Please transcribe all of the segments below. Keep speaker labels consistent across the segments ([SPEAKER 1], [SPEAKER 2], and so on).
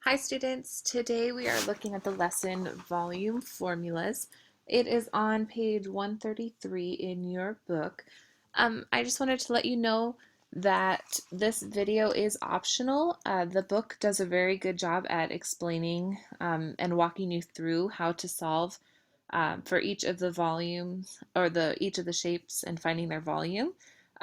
[SPEAKER 1] Hi students, today we are looking at the lesson volume formulas. It is on page 133 in your book. I just wanted to let you know that this video is optional. The book does a very good job at explaining and walking you through how to solve for each of the volumes or each of the shapes and finding their volume.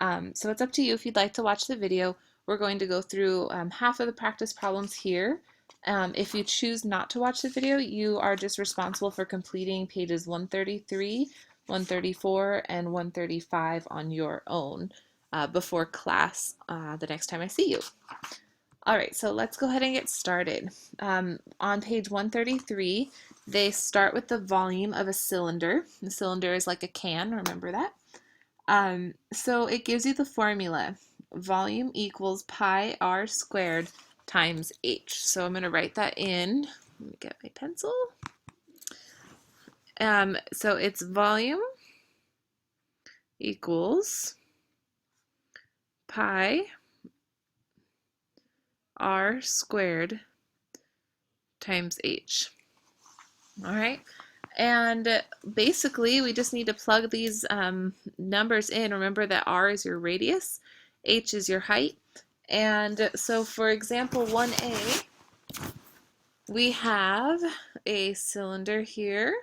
[SPEAKER 1] So it's up to you if you'd like to watch the video. We're going to go through half of the practice problems here. If you choose not to watch the video, you are just responsible for completing pages 133, 134, and 135 on your own before class the next time I see you. All right, so let's go ahead and get started. On page 133, they start with the volume of a cylinder. The cylinder is like a can, remember that? So it gives you the formula. Volume equals pi r squared times h. So I'm going to write that in. Let me get my pencil. So it's volume equals pi r squared times h. All right. And basically, we just need to plug these numbers in. Remember that r is your radius, h is your height. And so for example 1a, we have a cylinder here.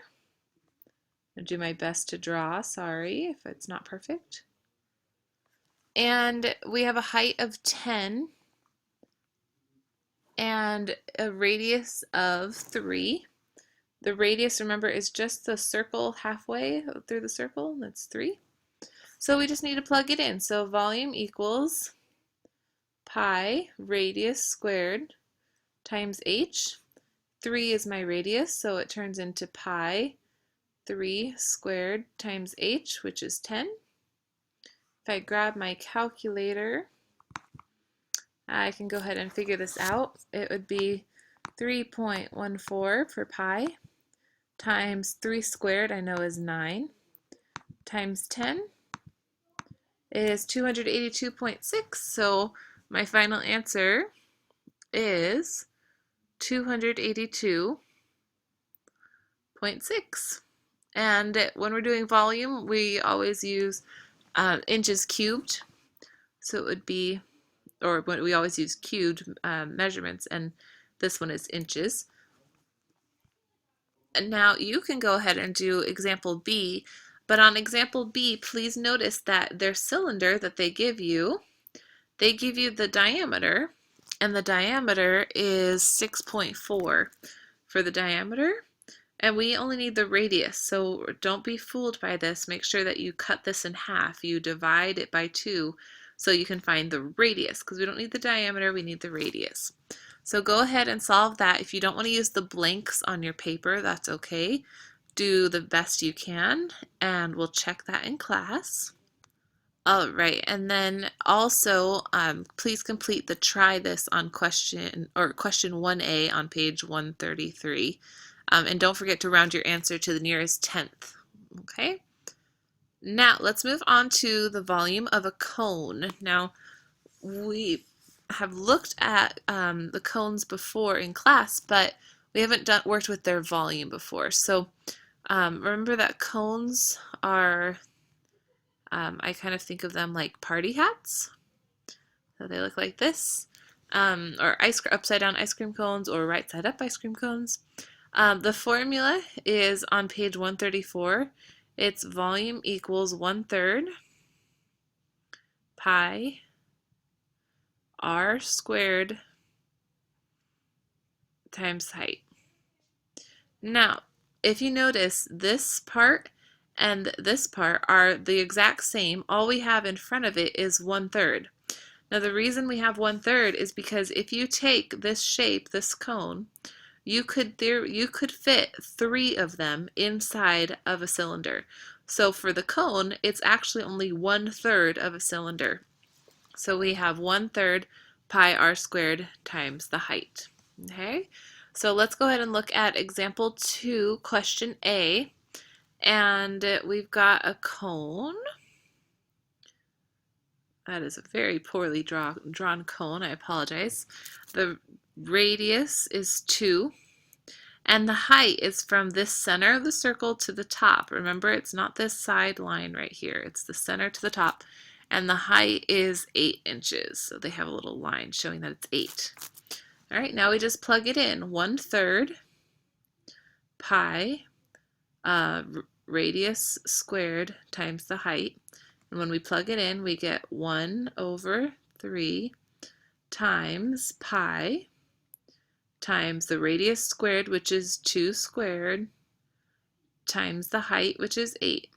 [SPEAKER 1] I'll do my best to draw, sorry if it's not perfect. And we have a height of 10 and a radius of 3. The radius, remember, is just the circle halfway through the circle, that's 3. So we just need to plug it in. So volume equals pi radius squared times h. 3 is my radius, so it turns into pi 3 squared times h, which is 10. If I grab my calculator, I can go ahead and figure this out. It would be 3.14 for pi times 3 squared, I know is 9, times 10 is 282.6. So my final answer is 282.6. And when we're doing volume, we always use inches cubed. So it would be, or we always use cubed measurements, and this one is inches. And now you can go ahead and do example B, but on example B, please notice that their cylinder that they give you the diameter, and the diameter is 6.4 for the diameter. And we only need the radius, so don't be fooled by this. Make sure that you cut this in half. You divide it by 2 so you can find the radius, because we don't need the diameter, we need the radius. So go ahead and solve that. If you don't want to use the blanks on your paper, that's okay. Do the best you can, and we'll check that in class. All right, and then also please complete the try this on question 1A on page 133. And don't forget to round your answer to the nearest tenth. Okay? Now, let's move on to the volume of a cone. Now, we have looked at the cones before in class, but we haven't worked with their volume before. So remember that cones are, I kind of think of them like party hats. So they look like this, or upside down ice cream cones, or right side up ice cream cones. The formula is on page 134. Its volume equals 1/3 pi r squared times height. Now, if you notice, this part and this part are the exact same. All we have in front of it is 1/3. Now, the reason we have 1/3 is because if you take this shape, this cone, you could fit 3 of them inside of a cylinder. So for the cone, it's actually only 1/3 of a cylinder. So we have 1/3 pi r squared times the height. Okay, so let's go ahead and look at example 2, question A. And we've got a cone. That is a very poorly drawn cone, I apologize. The radius is 2, and the height is from this center of the circle to the top. Remember, it's not this side line right here. It's the center to the top. And the height is 8 inches. So they have a little line showing that it's 8. All right, now we just plug it in. 1/3 pi radius squared times the height. And when we plug it in, we get 1/3 times pi times the radius squared, which is 2 squared, times the height, which is 8.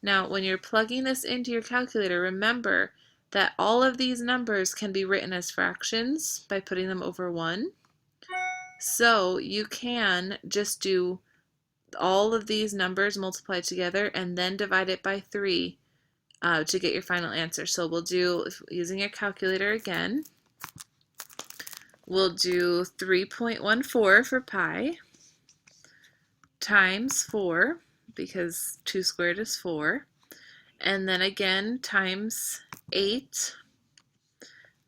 [SPEAKER 1] Now, when you're plugging this into your calculator, remember that all of these numbers can be written as fractions by putting them over 1. So you can just do all of these numbers multiplied together and then divide it by 3 to get your final answer. So we'll do, using your calculator again, we'll do 3.14 for pi times 4, because 2 squared is 4, and then again times 8.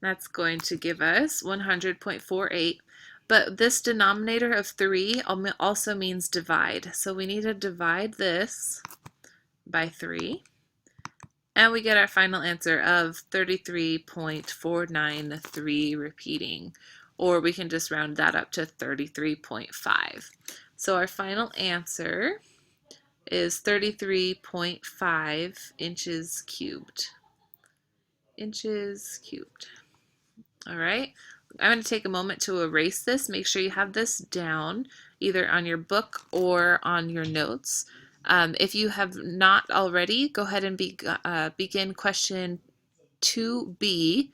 [SPEAKER 1] That's going to give us 100.48. But this denominator of 3 also means divide. So we need to divide this by 3. And we get our final answer of 33.493 repeating. Or we can just round that up to 33.5. So our final answer is 33.5 inches cubed. Inches cubed. All right. I'm going to take a moment to erase this. Make sure you have this down either on your book or on your notes. If you have not already, go ahead and begin question 2B.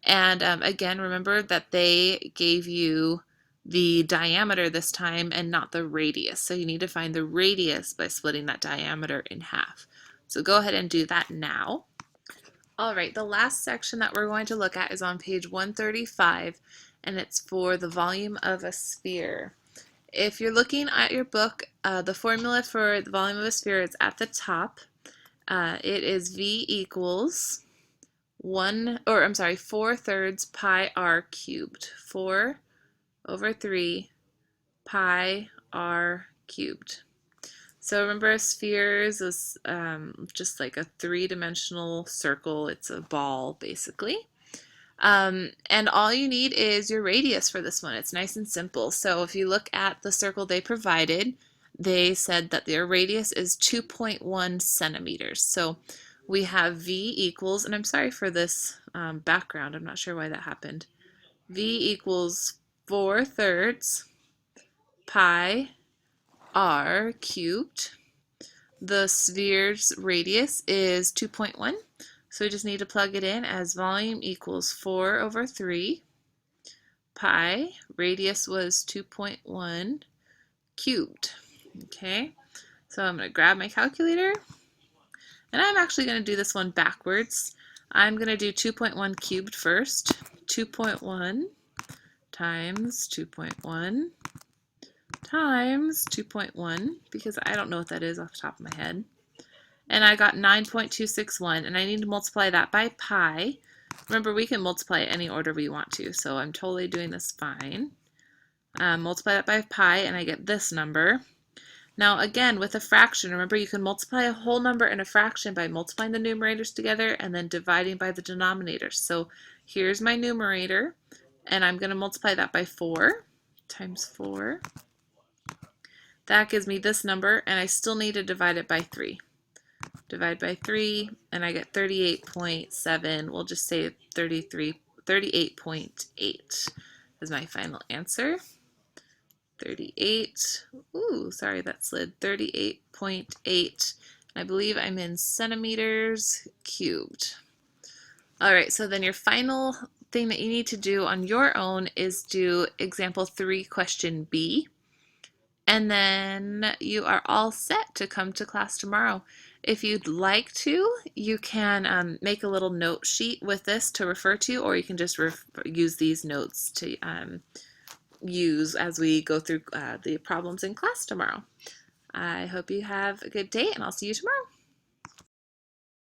[SPEAKER 1] And again, remember that they gave you the diameter this time and not the radius. So you need to find the radius by splitting that diameter in half. So go ahead and do that now. All right, the last section that we're going to look at is on page 135, and it's for the volume of a sphere. If you're looking at your book, the formula for the volume of a sphere is at the top. It is V equals 4/3 pi r cubed. 4/3 pi r cubed. So remember, a sphere is just like a 3-dimensional circle. It's a ball, basically. And all you need is your radius for this one. It's nice and simple. So if you look at the circle they provided, they said that their radius is 2.1 centimeters. So we have V equals, and I'm sorry for this background. I'm not sure why that happened. V equals 4/3 pi r cubed. The sphere's radius is 2.1, so we just need to plug it in as volume equals 4/3 pi. Radius was 2.1 cubed. Okay, so I'm going to grab my calculator, and I'm actually going to do this one backwards. I'm going to do 2.1 cubed first. 2.1 times 2.1 times 2.1, because I don't know what that is off the top of my head. And I got 9.261, and I need to multiply that by pi. Remember, we can multiply it any order we want to, so I'm totally doing this fine. Multiply that by pi, and I get this number. Now again, with a fraction, remember you can multiply a whole number and a fraction by multiplying the numerators together and then dividing by the denominators. So here's my numerator, and I'm going to multiply that by 4 times 4. That gives me this number, and I still need to divide it by 3. Divide by 3, and I get 38.7. We'll just say 38.8 is my final answer. 38, ooh, sorry, that slid. 38.8. I believe I'm in centimeters cubed. All right, so then your final thing that you need to do on your own is do example 3, question B. And then you are all set to come to class tomorrow. If you'd like to, you can make a little note sheet with this to refer to, or you can just use these notes to use as we go through the problems in class tomorrow. I hope you have a good day, and I'll see you tomorrow.